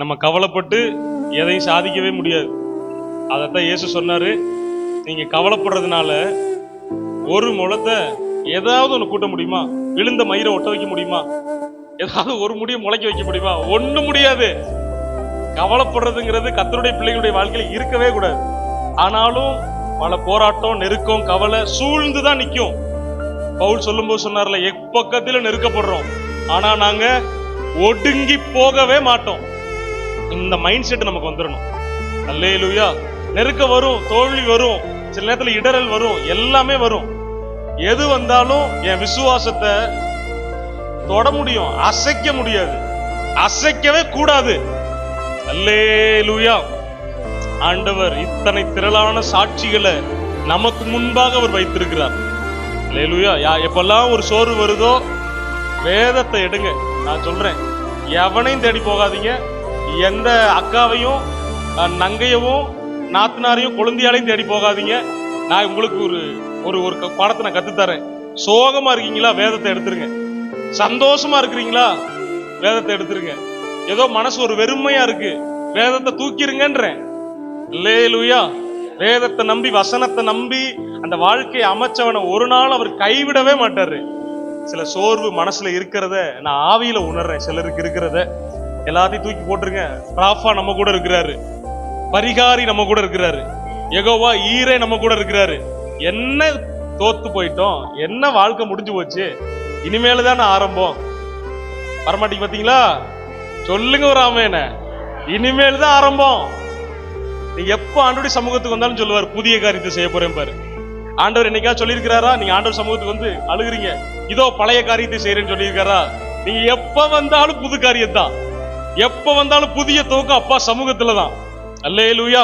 நம்ம கவலைப்பட்டு எதையும் சாதிக்கவே முடியாது. அதைத்தான் இயேசு சொன்னாரு, நீங்க கவலைப்படுறதுனால ஒரு முளத்தை ஏதாவது ஒன்று கூட்ட முடியுமா? விழுந்த மயிரை ஒட்ட வைக்க முடியுமா? ஏதாவது ஒரு முடியை முளைக்க வைக்க முடியுமா? ஒண்ணும் முடியாது. கவலைப்படுறதுங்கிறது கர்த்தருடைய பிள்ளைகளுடைய வாழ்க்கையில இருக்கவே கூடாது. ஆனாலும் பல போராட்டம், நெருக்கம், கவலை சூழ்ந்துதான் நிற்கும். பவுல் சொல்லும்போது சொன்னார்ல, எப்பக்கத்தில நெருக்கப்படுறோம், ஆனா நாங்க ஒடுங்கி போகவே மாட்டோம். இந்த மைண்ட் செட் நமக்கு வந்துடணும். அல்லேலூயா. நெருக்க வரும், தோல்வி வரும், சில நேரத்துல இடரல் வரும், எல்லாமே வரும். எது வந்தாலும் என் விசுவாசத்தை தொட முடியும், அசைக்க முடியாது, அசைக்கவே கூடாது. அல்லேலூயா. ஆண்டவர் இத்தனை திரளான சாட்சிகளை நமக்கு முன்பாக அவர் வைத்திருக்கிறார். அல்லேலூயா. எப்பெல்லாம் ஒரு சோர்வு வருதோ வேதத்தை எடுங்க. நான் சொல்றேன், எவனையும் தேடி போகாதீங்க. எந்த அக்காவையும் நங்கையவும் நாத்தனாரையும் குழந்தையாலையும் தேடி போகாதீங்க. நான் உங்களுக்கு ஒரு ஒரு ஒரு பாடத்தை நான் கத்துத்தரேன். சோகமா இருக்கீங்களா, வேதத்தை எடுத்துருங்க. சந்தோஷமா இருக்கிறீங்களா, வேதத்தை எடுத்துருங்க. ஏதோ மனசு ஒரு வெறுமையா இருக்கு, வேதத்தை தூக்கிருங்கன்றேன். அல்லேலூயா. வேதத்தை நம்பி, வசனத்தை நம்பி அந்த வாழ்க்கையை அமைச்சவனை ஒரு நாள் அவர் கைவிடவே மாட்டாரு. சில சோர்வு மனசுல இருக்கிறத நான் ஆவியில உணர்றேன். சிலருக்கு இருக்கிறத எல்லாத்தையும் தூக்கி போட்டுருங்க. ராஃபா நம்ம கூட இருக்கிறாரு, பரிகாரி நம்ம கூட இருக்கிறாரு, யெகோவா ஈரே நம்ம கூட இருக்கிறாரு. என்ன தோத்து போயிட்டோம், என்ன வாழ்க்கை முடிஞ்சு போச்சு, இனிமேல தான் ஆரம்பம். வரமாட்டீங்க பாத்தீங்களா? சொல்லுங்க ஒரு ஆமென். இனிமேல் தான் ஆரம்பம். நீங்க எப்ப ஆண்டவருடைய சமூகத்துக்கு வந்தாலும் சொல்லுவார், புதிய காரியத்தை செய்ய போறேன் பாரு. ஆண்டவர் என்னைக்காவது சொல்லியிருக்கிறாரா நீங்க ஆண்டவர் சமூகத்துக்கு வந்து அழுகுறீங்க, இதோ பழைய காரியத்தை செய்யறேன்னு சொல்லியிருக்காரா? நீங்க எப்ப வந்தாலும் புது காரியம் தான், எப்ப வந்தாலும் புதிய துவக்கம் அப்பா சமூகத்துல தான். அல்லேலூயா.